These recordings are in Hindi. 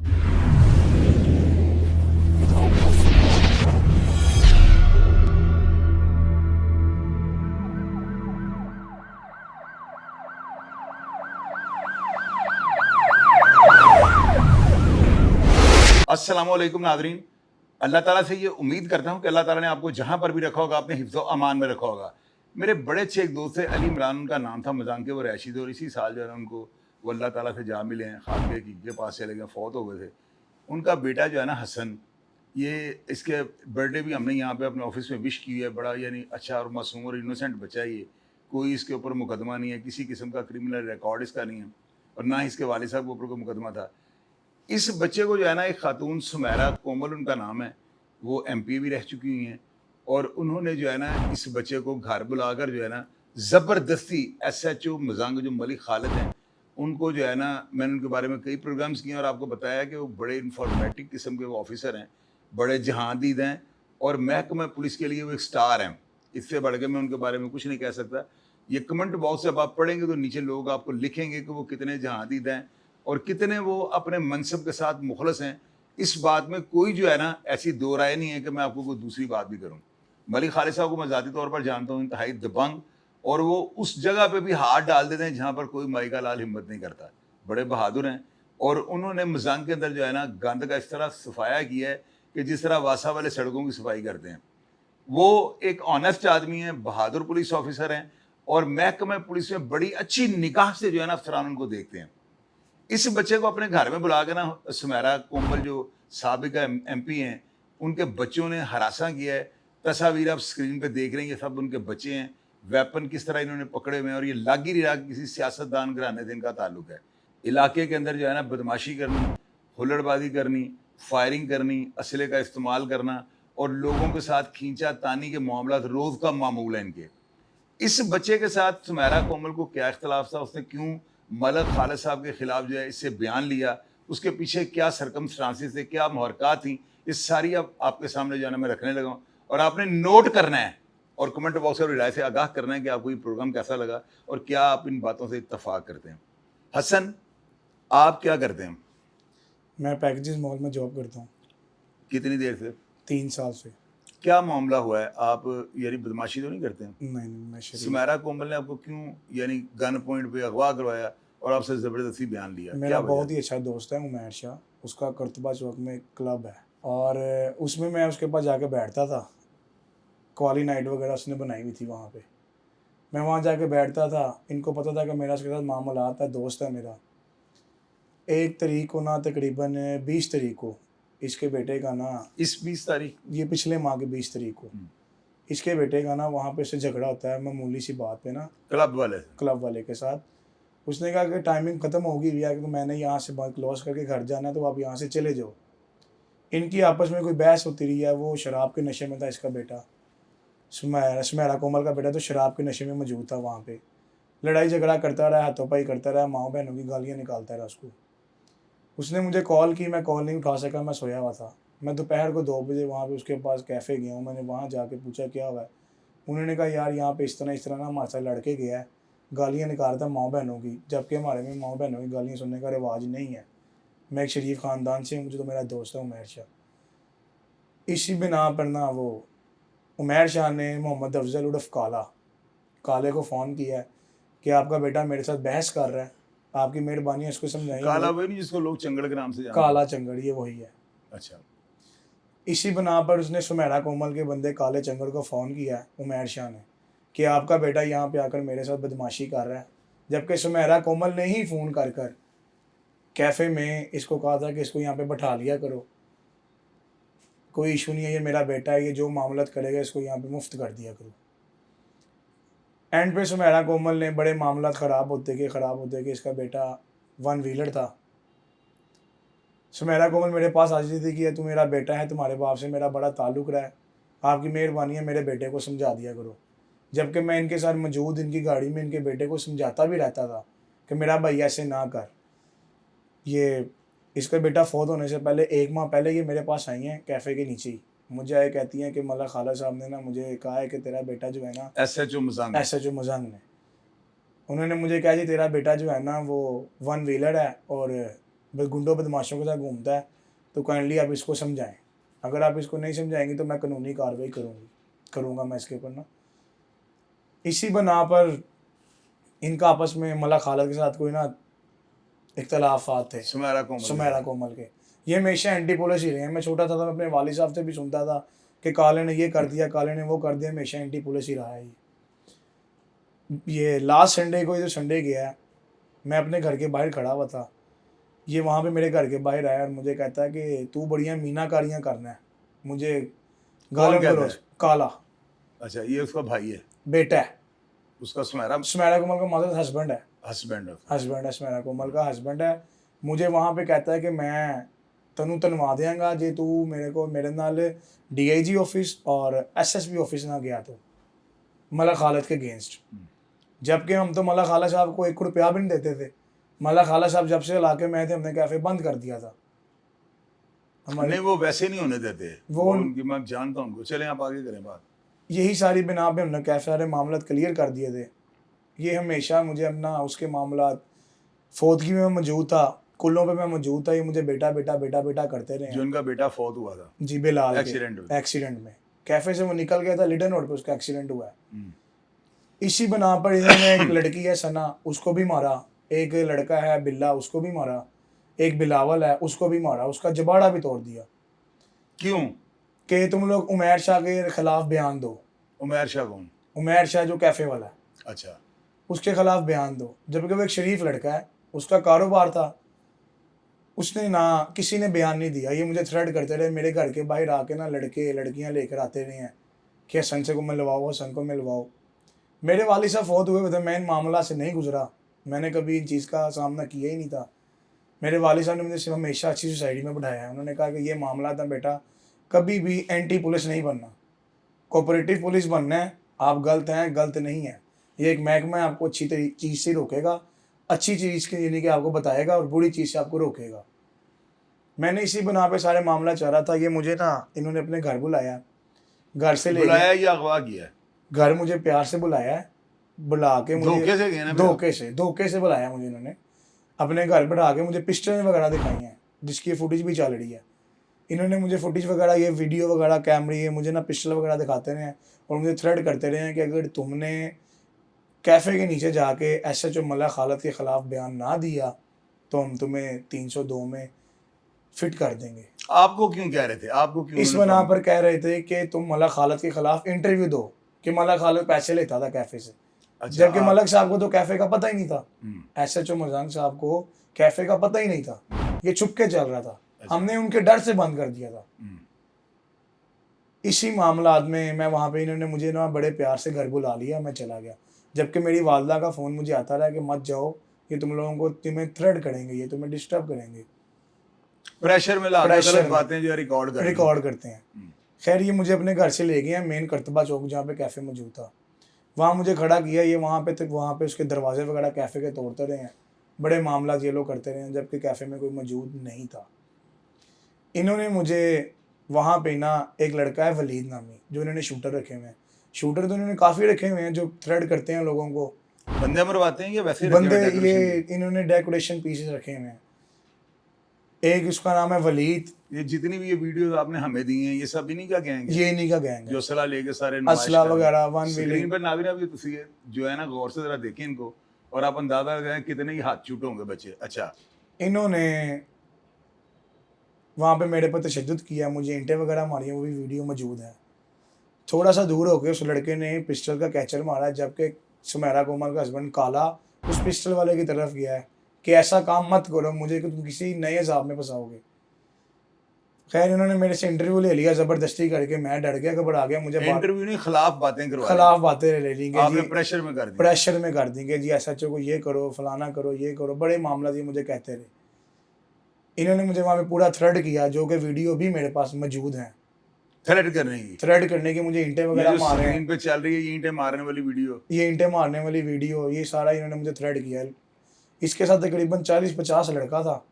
अस्सलामुअलैकुम नादरीन। अल्लाह ताला से ये उम्मीद करता हूँ कि अल्लाह ताला ने आपको जहाँ पर भी रखा होगा अपने हिफ्ज़ व अमान में रखा होगा। मेरे बड़े अच्छे एक दोस्त थे, अली इमरान उनका नाम था, मजान के वो रैशी थे और इसी साल जो है ना उनको वो अल्लाह ताला से जा मिले हैं, खाके के पास चले गए, फौत हो गए थे। उनका बेटा जो है ना हसन, ये इसके बर्थडे भी हमने यहाँ पे अपने ऑफिस में विश की है। बड़ा यानी अच्छा और मासूम और इनोसेंट बच्चा है ये, कोई इसके ऊपर मुकदमा नहीं है, किसी किस्म का क्रिमिनल रिकॉर्ड इसका नहीं है और ना ही इसके वालिद साहब के ऊपर कोई मुकदमा था। इस बच्चे को जो है ना एक खातून सुमेरा कोमल उनका नाम है, वो एमपी भी रह चुकी हुई हैं और उन्होंने जो है ना इस बच्चे को घर बुलाकर जो है ना ज़बरदस्ती एसएचओ मजांग जो मलिक खालिद हैं उनको जो है ना, मैंने उनके बारे में कई प्रोग्राम्स किए और आपको बताया कि वो बड़े इंफॉर्मेटिक किस्म के वो ऑफिसर हैं, बड़े जहांदीद हैं और महकमा पुलिस के लिए वो एक स्टार हैं। इससे बढ़ के मैं उनके बारे में कुछ नहीं कह सकता। ये कमेंट बॉक्स जब आप पढ़ेंगे तो नीचे लोग आपको लिखेंगे कि वो कितने जहांदीद हैं और कितने वो अपने मनसब के साथ मुखलस हैं। इस बात में कोई जो है ना ऐसी दो राय नहीं है कि मैं आपको कोई दूसरी बात भी करूं। मलिक खालिद साहब को मैं ज़ाती तौर पर जानता हूँ, इंतहाई दबंग, और वो उस जगह पे भी हाथ डाल देते हैं जहाँ पर कोई माई का लाल हिम्मत नहीं करता। बड़े बहादुर हैं और उन्होंने मजांग के अंदर जो है ना गंद का इस तरह सफाया किया है कि जिस तरह वासा वाले सड़कों की सफाई करते हैं। वो एक ऑनेस्ट आदमी है, बहादुर पुलिस ऑफिसर हैं और महकमा पुलिस में बड़ी अच्छी निगाह से जो है ना अफसरान उनको देखते हैं। इस बच्चे को अपने घर में बुला के ना सुमेरा कोमल जो साबिका एमपी हैं, उनके बच्चों ने हरासा किया है। तस्वीर आप स्क्रीन पे देख रहे हैं, ये सब उनके बच्चे हैं। वेपन किस तरह इन्होंने पकड़े हुए हैं और ये लाग ही नहीं रहा किसी सियासतदान घराने से इनका ताल्लुक है। इलाके के अंदर जो है ना बदमाशी करनी, हुल्लड़बाजी करनी, फायरिंग करनी, असले का इस्तेमाल करना और लोगों के साथ खींचा तानी के मामला रोज़ का मामूल है इनके। इस बच्चे के साथ सुमेरा कोमल को क्या इख्तलाफ था, उसने क्यों मलिक खालिद साहब के खिलाफ जो है इससे बयान लिया, उसके पीछे क्या सरकमस्टांसेस थे, क्या महरक़ात थी, ये सारी अब आपके सामने जो है ना मैं रखने लगा हूँ और आपने नोट करना है और कमेंट बॉक्स में राय से आगाह करना है कि आपको ये प्रोग्राम कैसा लगा और क्या आप इन बातों से इत्तफाक करते हैं। हसन, आप क्या करते हैं? मैं पैकेजेस मॉल में जॉब करता हूँ। कितनी देर से? 3 साल से। क्या मामला हुआ है? आप यानी बदमाशी तो नहीं करते हैं? नहीं, मैं शरीफ। सुमेरा कोमल ने आपको क्यों यानी गन पॉइंट पे अगवा करवाया और आपसे ज़बरदस्ती बयान लिया? मेरा बहुत ही अच्छा दोस्त है उमैर शाह, उसका करतबा चौक में एक क्लब है और उसमें मैं उसके पास जाके बैठता था। क्वाली नाइट वगैरह उसने बनाई हुई थी वहाँ पे, मैं वहाँ जाके बैठता था। इनको पता था कि मेरा उसके साथ मामलात है, दोस्त है मेरा। 1 तारीख को ना तकरीबन 20 तारीख को इसके बेटे का ना, इस 20 तारीख, ये पिछले माह के 20 तारीख को इसके बेटे का ना वहाँ पे इससे झगड़ा होता है मामूली सी बात पे ना, क्लब वाले के साथ। उसने कहा कि टाइमिंग ख़त्म होगी भैया, कि मैंने यहाँ से बात क्लोज करके घर जाना है तो आप यहाँ से चले जाओ। इनकी आपस में कोई बहस होती रही है। वो शराब के नशे में था, इसका बेटा सुमेरा कोमल का बेटा तो शराब के नशे में मौजूद था वहाँ पे। लड़ाई झगड़ा करता रहा, हाथों-पाई करता रहा, माँ बहनों की गालियाँ निकालता रहा उसको। उसने मुझे कॉल की, मैं कॉल नहीं उठा सका, मैं सोया हुआ था। मैं दोपहर को 2 बजे वहाँ पे उसके पास कैफ़े गया हूँ। मैंने वहाँ जाके पूछा क्या हुआ है? उन्होंने कहा यार यहाँ पे इस तरह ना हमारे साथ लड़के गया है, गालियाँ निकाल रहा था माँ बहनों की, जबकि हमारे में माँ बहनों की गालियाँ सुनने का रिवाज नहीं है। मैं एक शरीफ ख़ानदान से हूँ, मुझे तो मेरा दोस्त है उमैर शाह। इसी बिना पर ना वो उमैर शाह ने मोहम्मद अफजल उर्फ काले को फ़ोन किया है कि आपका बेटा मेरे साथ बहस कर रहा है, आपकी मेहरबानी है इसको समझाइए। काला वही नहीं जिसको लोग चंगड़ के नाम से जानते हैं? काला चंगड़, ये वही है। अच्छा। इसी बना पर उसने सुमेरा कोमल के बंदे काले चंगड़ को फ़ोन किया है उमैर शाह ने कि आपका बेटा यहाँ पे आकर मेरे साथ बदमाशी कर रहा है, जबकि सुमेरा कोमल ने ही फ़ोन कर कर कैफ़े में इसको कहा था कि इसको यहाँ पे बैठा लिया करो, कोई इशू नहीं है, ये मेरा बेटा है, ये जो मामलत करेगा इसको यहाँ पे मुफ्त कर दिया करो। एंड पे सुमेरा कोमल ने बड़े मामलात ख़राब होते कि इसका बेटा 1 व्हीलर था। सुमेरा कोमल मेरे पास आ जाती थी कि तू मेरा बेटा है, तुम्हारे बाप से मेरा बड़ा ताल्लुक़ रहा है, आपकी मेहरबानी है मेरे बेटे को समझा दिया करो। जबकि मैं इनके साथ मौजूद इनकी गाड़ी में इनके बेटे को समझाता भी रहता था कि मेरा भाई ऐसे ना कर। ये इसका बेटा फौत होने से पहले 1 माह पहले ये मेरे पास आई हैं कैफ़े के नीचे ही। मुझे आए कहती हैं कि मलिक खालिद साहब ने ना मुझे कहा है कि तेरा बेटा जो है ना, एसएचओ मजांग ने, उन्होंने मुझे कहा जी तेरा बेटा जो है ना वो 1 व्हीलर है और बस गुंडों बदमाशों के साथ घूमता है, तो काइंडली आप इसको समझाएं। अगर आप इसको नहीं समझाएंगे तो मैं कानूनी कार्रवाई करूँगा मैं इसके ऊपर ना। इसी बना पर इनका आपस में मल्ला खालिद के साथ कोई ना इख्तलाफात थे, सुमेरा कोमल के। ये हमेशा एंटी पुलिस ही रहे हैं। मैं छोटा था तो मैं अपने वालिद साहब से भी सुनता था कि काले ने ये कर दिया, काले ने वो कर दिया, हमेशा एंटी पुलिस ही रहा है ये लास्ट संडे को, ये जो संडे गया है, मैं अपने घर के बाहर खड़ा हुआ था, ये वहाँ पे मेरे घर के बाहर आया और मुझे कहता है कि तू बढ़िया मीनाकारियाँ करना है, मुझे गालियाँ गलौज। काला। अच्छा, ये उसका भाई है, बेटा है उसका सुमेरा कोमल का मतलब हस्बैंड है सुमेरा कोमल का हस्बैंड है। मुझे वहाँ पे कहता है कि मैं तनु तनवा देंगा जे तू मेरे नाल DIG ऑफिस और SSP ऑफिस ना गया तो मल्ला खालिद के अगेंस्ट। जबकि हम तो मल्ला खालिद साहब को 1 रुपया भी नहीं देते थे। मल्ला खालिद साहब जब से इलाके में आए थे, हमने कैफ़े बंद कर दिया था। नहीं, वो वैसे नहीं होने देते, वो उनकी, मैं जानता हूँ उनको। चलें आप आगे करें बात। यही सारी बिना पे हमने कैफ़े सारे मामला क्लियर कर दिए थे। ये हमेशा मुझे अपना उसके मामला, फौतगी में मैं मौजूद था, कुल्लों पे मैं मौजूद था, ये मुझे बेटा करते रहे। जो उनका बेटा फौत हुआ था जी, बिलाल एक्सीडेंट में कैफ़े से वो निकल गया था, लिटन रोड पे उसका एक्सीडेंट हुआ है। इसी बना पर इन्होंने एक लड़की है सना, उसको भी मारा, एक लड़का है बिल्ला, उसको भी मारा, एक बिलावल है, उसको भी मारा, उसका जबाड़ा भी तोड़ दिया। क्यों? कि तुम लोग उमैर शाह के खिलाफ बयान दो। उमैर शाह कौन? उमैर शाह जो कैफ़े वाला है, अच्छा, उसके खिलाफ बयान दो। जबकि वो एक शरीफ लड़का है, उसका कारोबार था, उसने ना किसी ने बयान नहीं दिया। ये मुझे थ्रेड करते रहे, मेरे घर के बाहर आके ना लड़के लड़कियां लेकर आते रहे हैं कि हसन से को मिलवाओ, हसन को मिलवाओ। मेरे वालिद साहब फौत हुए थे, मैं इन मामला से नहीं गुजरा, मैंने कभी इन चीज़ का सामना किया ही नहीं था। मेरे वालिद साहब ने मुझे सिर्फ हमेशा अच्छी सोसाइटी में बढ़ाया है। उन्होंने कहा कि ये मामला था बेटा, कभी भी एंटी पुलिस नहीं बनना, कोऑपरेटिव पुलिस बनना है। आप गलत हैं, गलत नहीं है, ये एक महकमा है, आपको अच्छी चीज़ से रोकेगा, अच्छी चीज़ के यानी कि आपको बताएगा और बुरी चीज़ से आपको रोकेगा। मैंने इसी बना पे सारे मामला चल रहा था। ये मुझे ना इन्होंने अपने घर बुलाया, घर से ले बुलाया या अगवा किया? घर मुझे प्यार से बुलाया है, बुला के मुझे धोखे से बुलाया मुझे। इन्होंने अपने घर बढ़ा के मुझे पिस्टल वगैरह दिखाई हैं, जिसकी फुटेज भी चल रही है। इन्होंने मुझे फुटेज वगैरह, ये वीडियो वगैरह कैमरे, ये मुझे ना पिस्टल वगैरह दिखाते रहे हैं और मुझे थ्रेड करते रहे हैं कि अगर तुमने कैफ़े के नीचे जाके SHO मल्ला खालिद के ख़िलाफ़ बयान ना दिया तो हम तुम्हें 302 में फिट कर देंगे। आपको क्यों कह रहे थे? आपको क्यों? इस बना पर कह रहे थे कि तुम मल्ला खालिद के खिलाफ इंटरव्यू दो, कि मल्ला खालिद पैसे लेता था कैफ़े से। अच्छा, जबकि मलक साहब को तो कैफ़े का पता ही नहीं था। SHO मजांग साहब को कैफ़े का पता ही नहीं था, ये छुप के चल रहा था। अच्छा। हमने उनके डर से बंद कर दिया था। इसी मामलात में मैं वहाँ पे, इन्होंने मुझे ना बड़े प्यार से घर बुला लिया, मैं चला गया। जबकि मेरी वालदा का फ़ोन मुझे आता रहा कि मत जाओ, ये तुम लोगों को तुम्हें थ्रेड करेंगे, ये तुम्हें डिस्टर्ब करेंगे, प्रेशर में ला गलत बातें जो रिकॉर्ड करते हैं। खैर, ये मुझे अपने घर से ले गए हैं मेन करतबा चौक, जहाँ पे कैफ़े मौजूद था। वहाँ मुझे खड़ा किया, ये वहाँ पे उसके दरवाजे वगैरह कैफ़े के तोड़ते रहे हैं, बड़े मामला ये लोग करते रहे हैं, जबकि कैफ़े में कोई मौजूद नहीं था। इन्होंने मुझे वहाँ पे ना, एक लड़का है वलीद नामी, जो इन्होंने शूटर रखे हुए हैं। शूटर तो इन्होंने काफ़ी रखे हुए हैं जो थ्रेड करते हैं लोगों को। बंदे मरवाते हैं या वैसे बंदे? ये इन्होंने डेकोरेशन पीसेस रखे हुए हैं। एक उसका नाम है वलीद। ये जितनी भी ये वीडियो आपने हमें दी हैं, ये सब इन्हीं का गैंग है? ये इन्हीं का गैंग है, जो असला लेके सारे असला वगैरह वन स्क्रीन पर नाज़रीन अभी तुसी जो है ना गौर से जरा देखें इनको, और आप अंदाजा लगाएं कितने ही हाथ छूटे होंगे बच्चे। अच्छा, इन्होंने वहाँ पे मेरे पर तशद्दुद किया, मुझे ईंटें वगैरह मारी हैं, वो भी वीडियो मौजूद है। थोड़ा सा दूर होकर उस लड़के ने पिस्टल का कैचर मारा, जबकि सुमेरा कोमल का हस्बैंड काला उस पिस्टल वाले की तरफ गया है कि ऐसा काम मत करो मुझे, कि तुम किसी नए अजाब में फंसाओगे। खैर, इन्होंने मेरे से इंटरव्यू ले लिया ज़बरदस्ती करके, मैं डर गया, घबरा गया। मुझे इंटरव्यू नहीं, खिलाफ बातें ले लेंगे जी, प्रेशर में कर देंगे जी, SHO को ये करो, फलाना करो, ये करो, बड़े मामला ये मुझे कहते रहे। इन्होंने मुझे वहाँ पे पूरा थ्रेड किया, जो कि वीडियो भी मेरे पास मौजूद है। थ्रेड करने की मुझे ईंटें वगैरह मारे हैं, पे चल रही है ये ईंटें मारने वाली वीडियो, ये सारा इन्होंने मुझे थ्रेड किया। इसके साथ तकरीबन 40-50 लड़का था,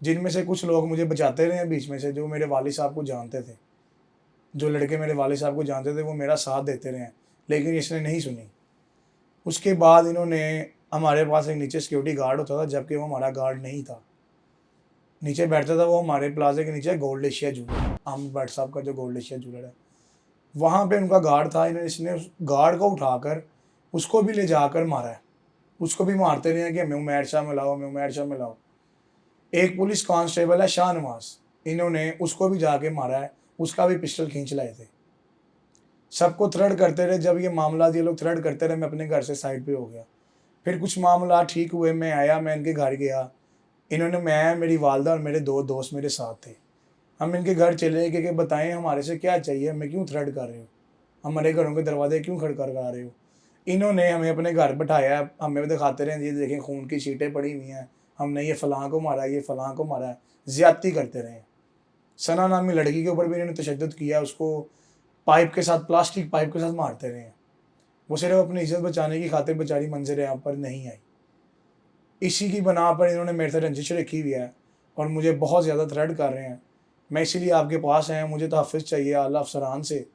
जिनमें से कुछ लोग मुझे बचाते रहे हैं बीच में से, जो मेरे वालिद साहब को जानते थे। जो लड़के मेरे वालिद साहब को जानते थे वो मेरा साथ देते रहे हैं, लेकिन इसने नहीं सुनी। उसके बाद इन्होंने, हमारे पास एक नीचे सिक्योरिटी गार्ड होता था, जबकि वो हमारा गार्ड नहीं था। नीचे बैठता था वो हमारे प्लाजे के नीचे gold Asia jeweller, Aamir Bhatt साहब का जो गोल्ड एशिया जूलर है, वहाँ पे उनका गार्ड था। इसने उस गार्ड को उठाकर उसको भी ले जाकर मारा है। उसको भी मारते रहे हैं कि हमें उमैर शाह में लाओ, हमें उमैर शाह में लाओ। एक पुलिस कांस्टेबल है शाहनवाज, इन्होंने उसको भी जाके मारा है, उसका भी पिस्टल खींच लाए थे। सबको थ्रेड करते रहे। जब ये मामला ये लोग थ्रेड करते रहे, मैं अपने घर से साइड पे हो गया। फिर कुछ मामला ठीक हुए, मैं आया, मैं इनके घर गया। इन्होंने, मैं, मेरी वालदा और मेरे 2 दोस्त मेरे साथ थे। हम इनके घर चले गए कि बताएं हमारे से क्या चाहिए, हमें क्यों थ्रेड कर रहे हो, हमारे घरों के दरवाजे क्यों खड़खड़ा रहे हो। इन्होंने हमें अपने घर बैठाया, हमें दिखाते रहे, ये देखें खून की शीटें पड़ी हुई हैं, हमने ये फ़लाँ को मारा है, ये फ़लाँ को मारा है, ज़्यादती करते रहे। सना नामी लड़की के ऊपर भी इन्होंने तशद्दुद किया, उसको पाइप के साथ, प्लास्टिक पाइप के साथ मारते रहे। वो सिर्फ अपनी इज्जत बचाने की खातिर बेचारी मंजर यहाँ पर नहीं आई। इसी की बना पर इन्होंने मेरे से रंजिश रखी हुई है और मुझे बहुत ज़्यादा थ्रेड कर रहे हैं। मैं इसीलिए आपके पास आया, मुझे तहफ़्फ़ुज़ चाहिए आला अफसरान से।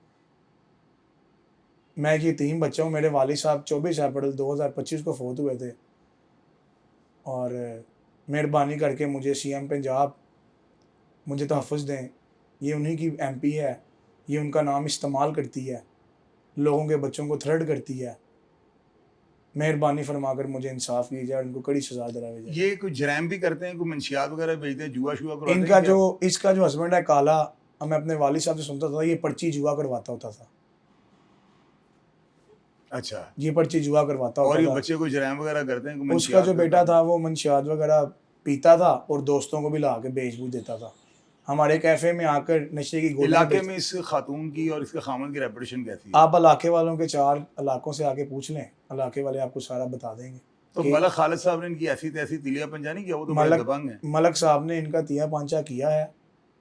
मैं एक यतीम बच्चा हूँ, मेरे वालिद साहब 24 अप्रैल 2025 को फ़ौत हुए थे और मेहरबानी करके मुझे सीएम पंजाब मुझे तहफ़्फ़ुज़ दें। ये उन्हीं की एमपी है, ये उनका नाम इस्तेमाल करती है, लोगों के बच्चों को थ्रेड करती है। मेहरबानी फरमाकर मुझे इंसाफ की जाए और इनको कड़ी सज़ा दिलाई जाए। ये कोई जराइम भी करते हैं, कोई मंशियात वगैरह बेचते हैं, जुआ शुआ करवाते हैं इनका क्या? इसका जो हस्बैंड है काला, मैं अपने वालिद साहब से सुनता था ये पर्ची जुआ करवाता होता था। अच्छा, ये पर्ची जुआ करवाता और होता ये था। बच्चे कोई जराइम वगैरह करते हैं, कोई उसका मंशियात जो करता बेटा है? था वो मंशियात वगैरह पीता था और दोस्तों को भी ला के बेच बूझ देता था। हमारे कैफ़े में आकर नशे की गोलियां इलाके बेच। में इस खातून की और इसके खामन की रेपुटेशन कैसी है? आप इलाके वालों के 4 इलाकों से आके पूछ लें, इलाके वाले आपको सारा बता देंगे तो कि मलक खालिद साहब ने इनकी ऐसी तैसी तिलिया पंजा नहीं किया? वो तो बड़े मलक दबंग हैं। मलक साहब ने इनका तिया पांचा किया है।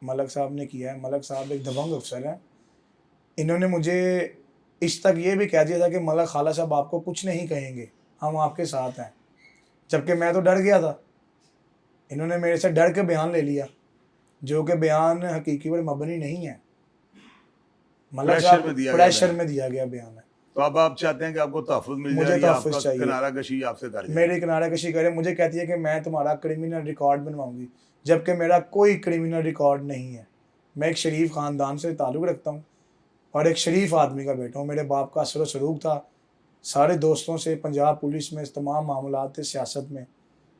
मलक साहब ने किया है। मलक साहब एक दबंग अफसर हैं। इन्होंने मुझे इस तक ये भी कह दिया था कि मलक खाला साहब आपको कुछ नहीं कहेंगे, हम आपके साथ हैं। जबकि मैं तो डर गया था। इन्होंने मेरे से डर के बयान ले लिया, जो कि बयान हकीकी पर मबनी नहीं है। मलक प्रेशर साहब में दिया गया प्रेशर बयान। में दिया गया बयान है। तो अब आप चाहते हैं कि आपको तहफ़्फ़ुज़ मिल जाए, मुझे या तहफ़्फ़ुज़ आपका चाहिए। किनारा कशी आपसे कर जाए? मेरी किनारा कशी करे, मुझे कहती है कि मैं तुम्हारा क्रिमिनल रिकॉर्ड बनवाऊंगी, जबकि मेरा कोई क्रिमिनल रिकॉर्ड नहीं है। मैं एक शरीफ ख़ानदान से ताल्लुक़ रखता हूँ और एक शरीफ आदमी का बेटा हूँ। मेरे बाप का असर व सलूक था सारे दोस्तों से, पंजाब पुलिस में, इस तमाम मामलात थे, सियासत में।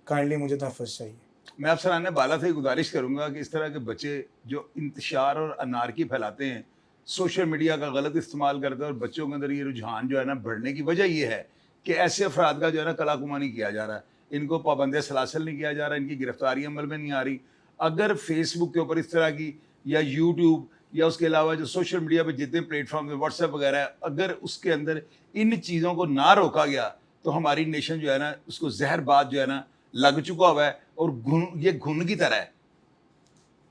काइंडली मुझे तहफ़्फ़ुज़ चाहिए। मैं अफसरान बाला से गुजारिश करूंगा कि इस तरह के बच्चे जो इंतशार और अनारकी फैलाते हैं, सोशल मीडिया का गलत इस्तेमाल करते हैं, और बच्चों के अंदर ये रुझान जो है ना बढ़ने की वजह ये है कि ऐसे अफराद का जो है ना कलाकुमा नहीं किया जा रहा है, इनको पाबंद सलासल नहीं किया जा रहा, इनकी गिरफ्तारी अमल में नहीं आ रही। अगर फेसबुक के ऊपर इस तरह की, या यूट्यूब, या उसके अलावा जो सोशल मीडिया पर जितने प्लेटफॉर्म है, व्हाट्सएप वगैरह है, अगर उसके अंदर इन चीज़ों को ना रोका गया तो हमारी नेशन जो है ना उसको जहरबाद जो है ना लग चुका हुआ है, और ये घुन की तरह है।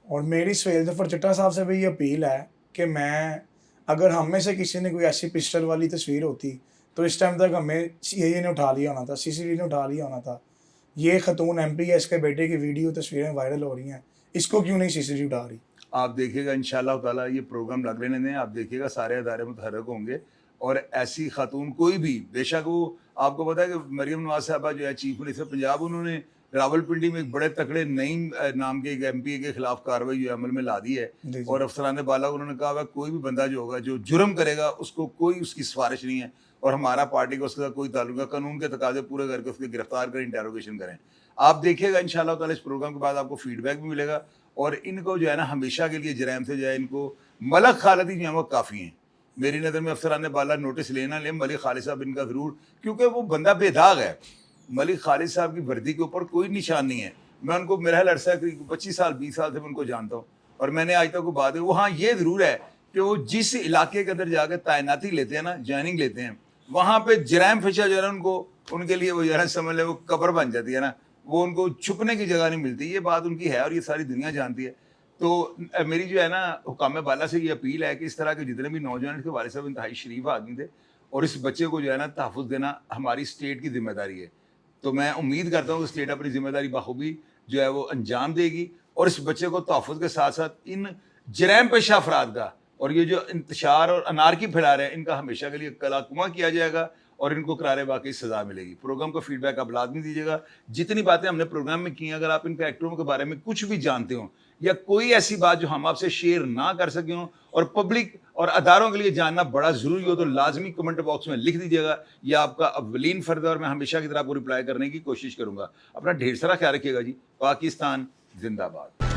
और मेरी सुहेल ज़फ़र चट्टा साहब से भी ये अपील है कि मैं, अगर हम में से किसी ने कोई ऐसी पिस्टल वाली तस्वीर होती तो इस टाइम तक हमें सीआईए ने उठा लिया होना था, सीसीडी ने उठा लिया होना था। ये खतून एमपी है, इसके बेटे की वीडियो तस्वीरें वायरल हो रही हैं, इसको क्यों नहीं सीसीडी उठा रही? आप देखिएगा इंशाल्लाह ताला, ये प्रोग्राम लग लेने दें, आप देखिएगा सारे अदारे मुतहर्रिक होंगे, और ऐसी खातून कोई भी, बेशक वो, आपको पता है कि मरियम नवाज साहबा जो है चीफ मिनिस्टर पंजाब, उन्होंने रावलपिंडी में एक बड़े तकड़े नईम नाम के एक एमपी के खिलाफ कार्रवाई जो है अमल में ला दी है, जी जी। और अफसरान बाला उन्होंने कहा हुआ कोई भी बंदा जो होगा जो जुर्म करेगा उसको कोई उसकी सिफारिश नहीं है, और हमारा पार्टी का उसके साथ कोई ताल्लुक है, कानून के तकाजे पूरे करके उसके गिरफ्तार करें, इंटेरोगेशन करें। आप देखिएगा इंशाल्लाह ताला इस प्रोग्राम के बाद आपको फीडबैक भी मिलेगा, और इनको जो है ना हमेशा के लिए जराइम से जो है इनको मलक खालिद ही जो है वो काफ़ी हैं। मेरी नज़र में अफसरान बाला नोटिस लेना लें, मलिक खालिद साहब इनका ज़रूर, क्योंकि वो बंदा बेदाग है। मलिक खालिद साहब की वर्दी के ऊपर कोई निशान नहीं है। मैं उनको, मेरा अरसा करीब 25 साल 20 साल से मैं उनको जानता हूँ, और मैंने आज तक वो बात है, वो हाँ ये ज़रूर है कि वो जिस इलाके के अंदर जाकर तैनाती लेते हैं ना, ज्वाइनिंग लेते हैं, वहाँ पर जराइम फिशा जो है ना उनको, उनके लिए वो जो है समझ लें वो कब्र बन जाती है ना, वो उनको छुपने की जगह नहीं मिलती। ये बात उनकी है और ये सारी दुनिया जानती है। तो मेरी जो है ना हुकाम बाला से ये अपील है कि इस तरह के जितने भी नौजवान, इसके वालिद साहब इंतहाई शरीफ आदमी थे, और इस बच्चे को जो है ना तहफ़्फ़ुज़ देना हमारी स्टेट की जिम्मेदारी है। तो मैं उम्मीद करता हूँ कि स्टेट अपनी जिम्मेदारी बखूबी जो है वो अंजाम देगी, और इस बच्चे को तहफ़्फ़ुज़ के साथ साथ इन जराइम पेशा अफराद का, और ये जो इंतशार और अनारकी फैला रहे हैं, इनका हमेशा के लिए कलाकुमा किया जाएगा, और इनको करारे वाकई सज़ा मिलेगी। प्रोग्राम का फीडबैक आप लाजमी दीजिएगा। जितनी बातें हमने प्रोग्राम में की हैं, अगर आप इन एक्टरों के बारे में कुछ भी जानते हो या कोई ऐसी बात जो हम आपसे शेयर ना कर सके हों और पब्लिक और अदारों के लिए जानना बड़ा ज़रूरी हो, तो लाजमी कमेंट बॉक्स में लिख दीजिएगा। यह आपका अव्वलीन फ़र्ज़ है और मैं हमेशा की तरह आपको रिप्लाई करने की कोशिश करूँगा। अपना ढेर सारा ख्याल रखिएगा जी। पाकिस्तान जिंदाबाद।